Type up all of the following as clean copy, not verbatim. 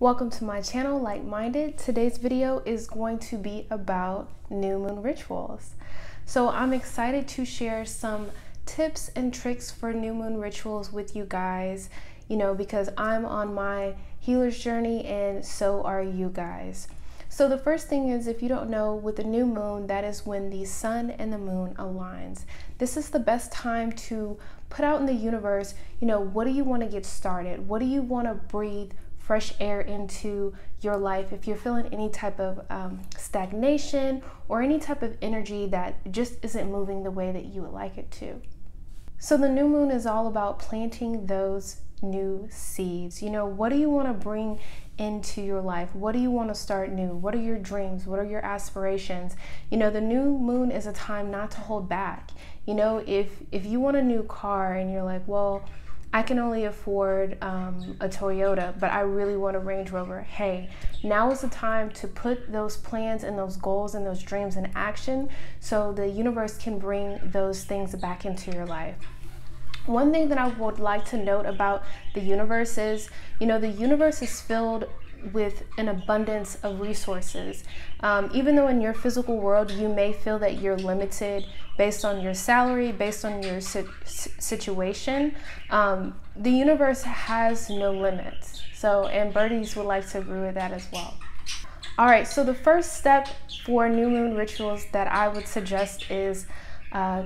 Welcome to my channel, Like-Minded. Today's video is going to be about new moon rituals. So I'm excited to share some tips and tricks for new moon rituals with you guys, because I'm on my healer's journey and so are you guys. So the first thing is, if you don't know, with the new moon, that is when the sun and the moon aligns. This is the best time to put out in the universe, what do you want to get started? What do you want to breathe fresh air into your life if you're feeling any type of stagnation or any type of energy that just isn't moving the way that you would like it to. So the new moon is all about planting those new seeds. What do you want to bring into your life? What do you want to start new? What are your dreams? What are your aspirations? The new moon is a time not to hold back. If you want a new car and you're like, well, I can only afford a Toyota, but I really want a Range Rover. Hey, now is the time to put those plans and those goals and those dreams in action so the universe can bring those things back into your life. One thing that I would like to note about the universe is, the universe is filled with an abundance of resources. Even though in your physical world you may feel that you're limited based on your salary, based on your situation, the universe has no limits. And birdies would like to agree with that as well. All right, so the first step for new moon rituals that I would suggest is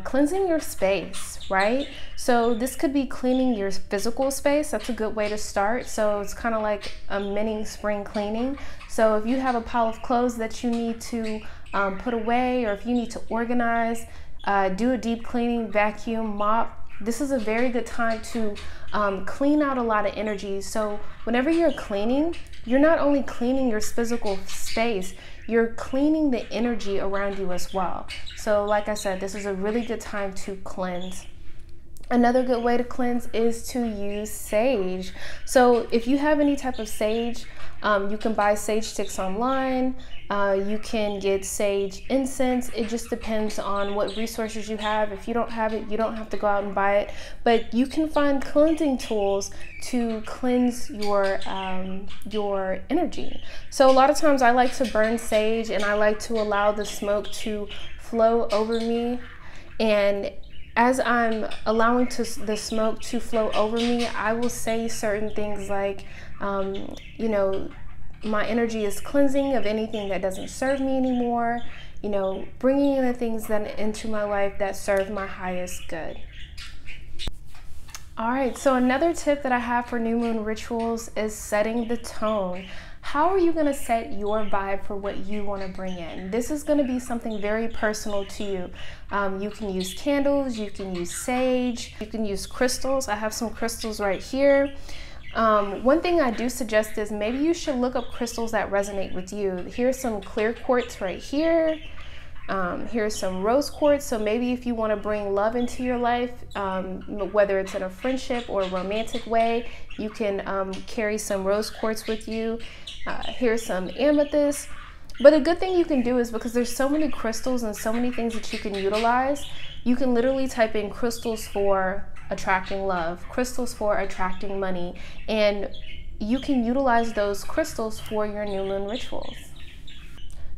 cleansing your space, right? So this could be cleaning your physical space. That's a good way to start. So it's kind of like a mini spring cleaning. So if you have a pile of clothes that you need to put away, or if you need to organize, do a deep cleaning, vacuum, mop, this is a very good time to clean out a lot of energy. So whenever you're cleaning, you're not only cleaning your physical space, you're cleaning the energy around you as well. So like I said, this is a really good time to cleanse. Another good way to cleanse is to use sage. So if you have any type of sage, you can buy sage sticks online. You can get sage incense. It just depends on what resources you have. If you don't have it, you don't have to go out and buy it. But you can find cleansing tools to cleanse your energy. So a lot of times I like to burn sage, and I like to allow the smoke to flow over me. And as I'm allowing the smoke to flow over me, I will say certain things like, my energy is cleansing of anything that doesn't serve me anymore, bringing in the things that into my life that serve my highest good. All right, so another tip that I have for new moon rituals is setting the tone. How are you going to set your vibe for what you want to bring in? This is going to be something very personal to you. You can use candles, you can use sage, you can use crystals. I have some crystals right here. One thing I do suggest is maybe you should look up crystals that resonate with you. Here's some clear quartz right here. Here's some rose quartz. So maybe if you want to bring love into your life, whether it's in a friendship or a romantic way, you can carry some rose quartz with you. Here's some amethyst. But a good thing you can do is, because there's so many crystals and so many things that you can utilize, you can literally type in crystals for attracting love, crystals for attracting money, and you can utilize those crystals for your new moon rituals.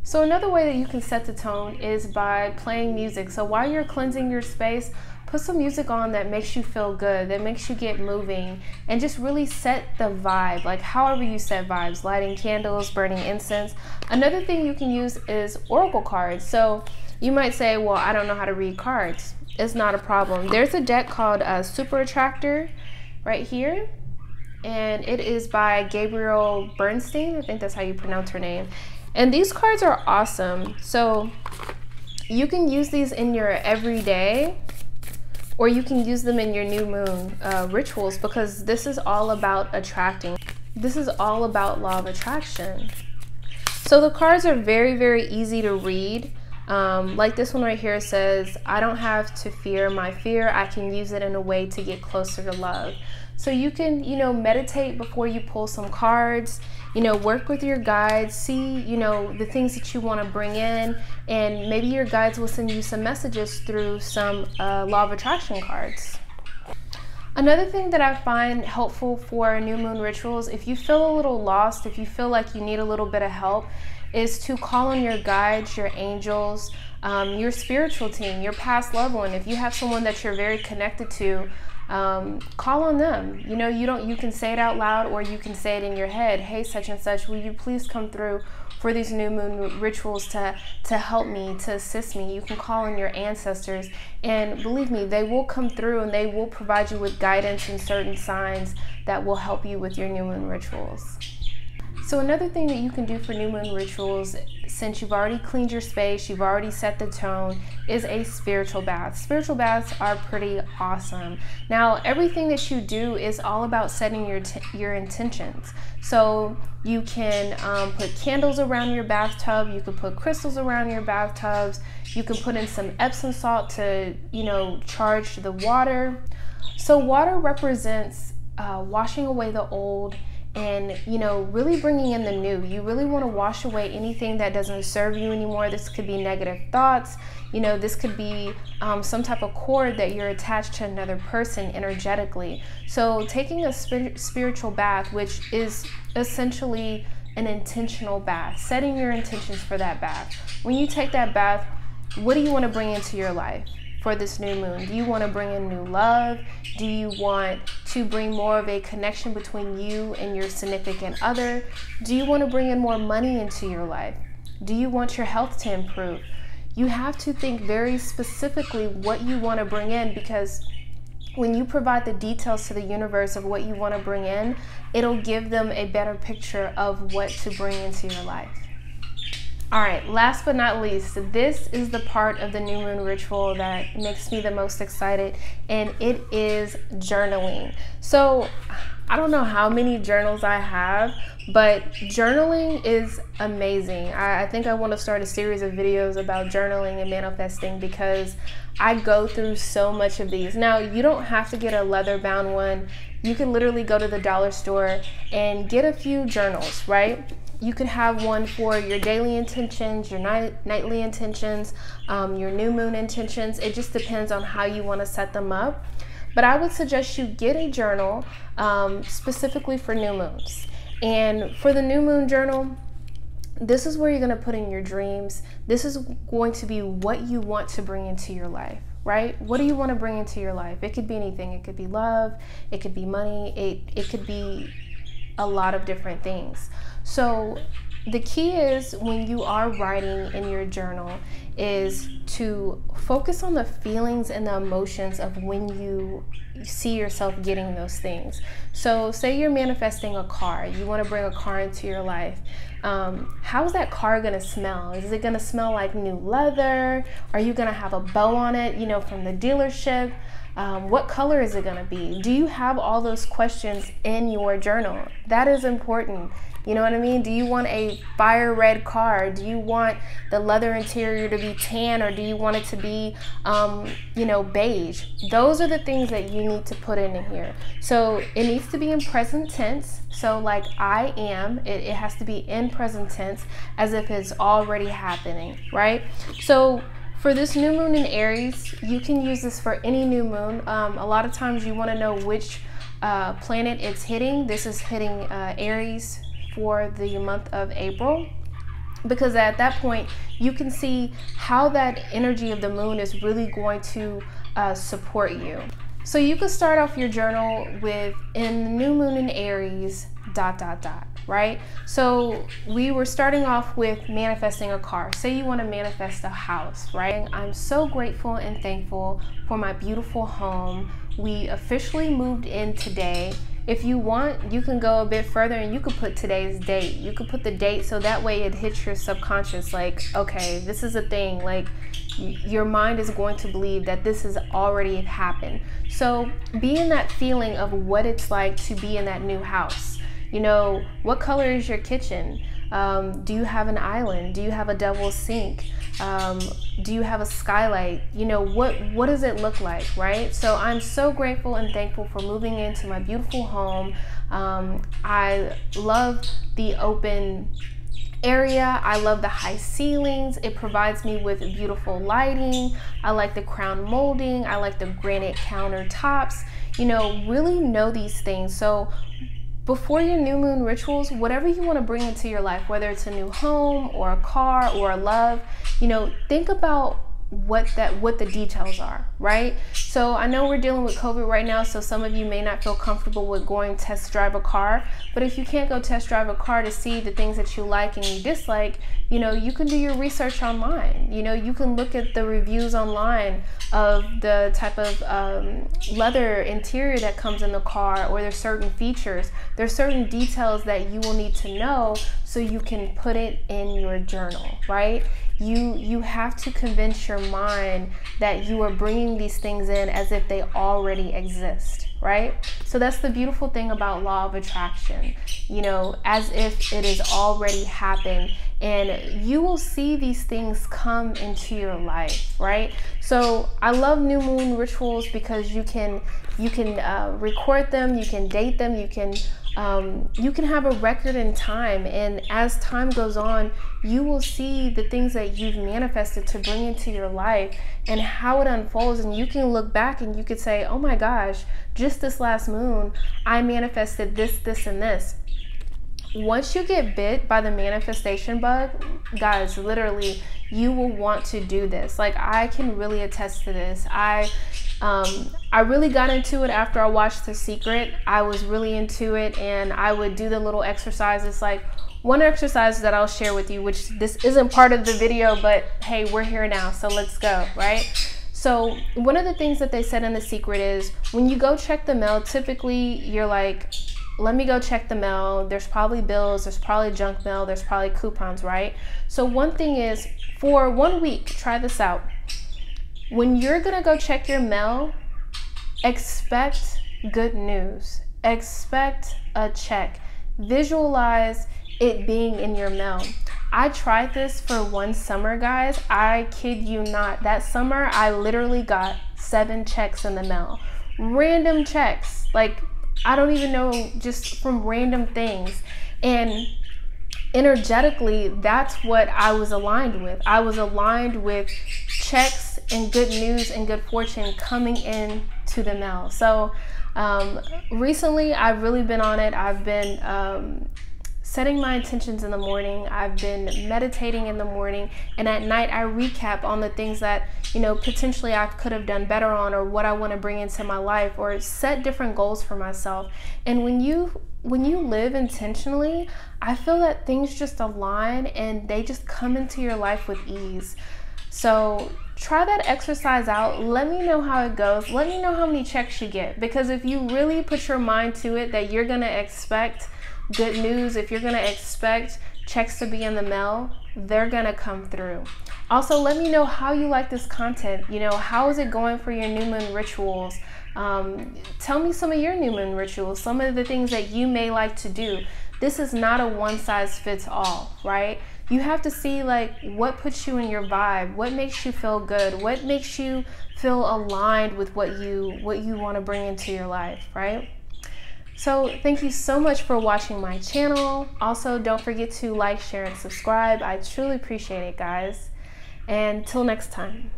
So another way that you can set the tone is by playing music. So while you're cleansing your space, put some music on that makes you feel good, that makes you get moving, and just really set the vibe, like however you set vibes, lighting candles, burning incense. Another thing you can use is oracle cards. So you might say, well, I don't know how to read cards. It's not a problem. There's a deck called Super Attractor right here, and it is by Gabrielle Bernstein. I think that's how you pronounce her name. And these cards are awesome. So you can use these in your everyday, or you can use them in your new moon rituals, because this is all about attracting. This is all about law of attraction. So the cards are very, very easy to read. Like this one right here says, I don't have to fear my fear. I can use it in a way to get closer to love. So you can, meditate before you pull some cards, work with your guides, see, the things that you want to bring in, and maybe your guides will send you some messages through some law of attraction cards. Another thing that I find helpful for new moon rituals, if you feel a little lost, if you feel like you need a little bit of help, is to call on your guides, your angels, your spiritual team, your past loved one. If you have someone that you're very connected to, call on them. You know, you can say it out loud, or you can say it in your head. Hey, such and such, will you please come through for these new moon rituals to help me, to assist me? You can call on your ancestors, and believe me, they will come through and they will provide you with guidance and certain signs that will help you with your new moon rituals. So another thing that you can do for new moon rituals, since you've already cleaned your space, you've already set the tone, is a spiritual bath. Spiritual baths are pretty awesome. Now, everything that you do is all about setting your intentions. So you can put candles around your bathtub, you can put crystals around your bathtubs, you can put in some Epsom salt to, charge the water. So water represents washing away the old and, really bringing in the new. You really want to wash away anything that doesn't serve you anymore. This could be negative thoughts. This could be some type of cord that you're attached to another person energetically. So taking a spiritual bath, which is essentially an intentional bath, setting your intentions for that bath. When you take that bath, what do you want to bring into your life for this new moon? Do you want to bring in new love? Do you want to bring more of a connection between you and your significant other? Do you want to bring in more money into your life? Do you want your health to improve? You have to think very specifically what you want to bring in, because when you provide the details to the universe of what you want to bring in, it'll give them a better picture of what to bring into your life. All right, last but not least, this is the part of the new moon ritual that makes me the most excited, and it is journaling. So I don't know how many journals I have, but journaling is amazing. I think I want to start a series of videos about journaling and manifesting, because I go through so much of these. Now, you don't have to get a leather bound one. You can literally go to the dollar store and get a few journals, right? You could have one for your daily intentions, your nightly intentions, your new moon intentions. It just depends on how you want to set them up. But I would suggest you get a journal specifically for new moons. And for the new moon journal, this is where you're going to put in your dreams. This is going to be what you want to bring into your life, right? What do you want to bring into your life? It could be anything. It could be love. It could be money. It could be a lot of different things. So the key is, when you are writing in your journal, is to focus on the feelings and the emotions of when you see yourself getting those things. So say you're manifesting a car, you want to bring a car into your life. How's that car going to smell? Is it going to smell like new leather? Are you going to have a bow on it, from the dealership? What color is it going to be? Do you have all those questions in your journal? That is important. You know what I mean? Do you want a fire red car? Do you want the leather interior to be tan, or do you want it to be, beige? Those are the things that you need to put in here. So it needs to be in present tense. So like I am, it has to be in present tense, as if it's already happening, right? So for this new moon in Aries, you can use this for any new moon. A lot of times you want to know which planet it's hitting. This is hitting Aries for the month of April, because at that point you can see how that energy of the moon is really going to support you. So you could start off your journal with, in the new moon in Aries, ... right? So we were starting off with manifesting a car. Say you want to manifest a house, right? I'm so grateful and thankful for my beautiful home. We officially moved in today. If you want, you can go a bit further and you could put today's date. You could put the date, so that way it hits your subconscious like, okay, this is a thing. Like, your mind is going to believe that this has already happened. So be in that feeling of what it's like to be in that new house. What color is your kitchen? Do you have an island? Do you have a double sink? Do you have a skylight? What does it look like, right? So I'm so grateful and thankful for moving into my beautiful home. I love the open area. I love the high ceilings. It provides me with beautiful lighting. I like the crown molding. I like the granite countertops. really know these things. So before your new moon rituals, whatever you want to bring into your life, whether it's a new home or a car or a love, think about what the details are, right? So I know we're dealing with COVID right now, so some of you may not feel comfortable with going test drive a car, but if you can't go test drive a car to see the things that you like and you dislike, you can do your research online. You can look at the reviews online of the type of leather interior that comes in the car, or there's certain features, there's certain details that you will need to know so you can put it in your journal, right? You have to convince your mind that you are bringing these things in as if they already exist, right? So that's the beautiful thing about law of attraction, as if it has already happened, and you will see these things come into your life, right? So I love new moon rituals because you can record them, you can date them, you can have a record in time, and as time goes on, you will see the things that you've manifested to bring into your life and how it unfolds, and you can look back and you could say, oh my gosh, just this last moon I manifested this, this, and this. Once you get bit by the manifestation bug, guys, literally you will want to do this. Like, I can really attest to this. I really got into it after I watched The Secret. I was really into it, and I would do the little exercises. Like, one exercise that I'll share with you, which this isn't part of the video, but hey, we're here now, so let's go, right? So one of the things that they said in The Secret is, when you go check the mail, typically you're like, let me go check the mail. There's probably bills, there's probably junk mail, there's probably coupons, right? So one thing is, for 1 week, try this out. When you're gonna go check your mail, expect good news. Expect a check. Visualize it being in your mail. I tried this for one summer, guys. I kid you not. That summer, I literally got 7 checks in the mail. Random checks. Like, I don't even know, just from random things. And energetically, that's what I was aligned with. I was aligned with checks and good news and good fortune coming in to the mail. So recently I've really been on it. I've been setting my intentions in the morning. I've been meditating in the morning, and at night I recap on the things that potentially I could have done better on, or what I want to bring into my life, or set different goals for myself. And when you live intentionally, I feel that things just align and they just come into your life with ease. So try that exercise out. Let me know how it goes. Let me know how many checks you get, because if you really put your mind to it that you're gonna expect good news, if you're gonna expect checks to be in the mail, they're gonna come through. Also, let me know how you like this content. How is it going for your new moon rituals? Tell me some of your new moon rituals, some of the things that you may like to do. This is not a one size fits all, right? You have to see like what puts you in your vibe, what makes you feel good, what makes you feel aligned with what you want to bring into your life, right? So thank you so much for watching my channel. Also, don't forget to like, share, and subscribe. I truly appreciate it, guys. And till next time.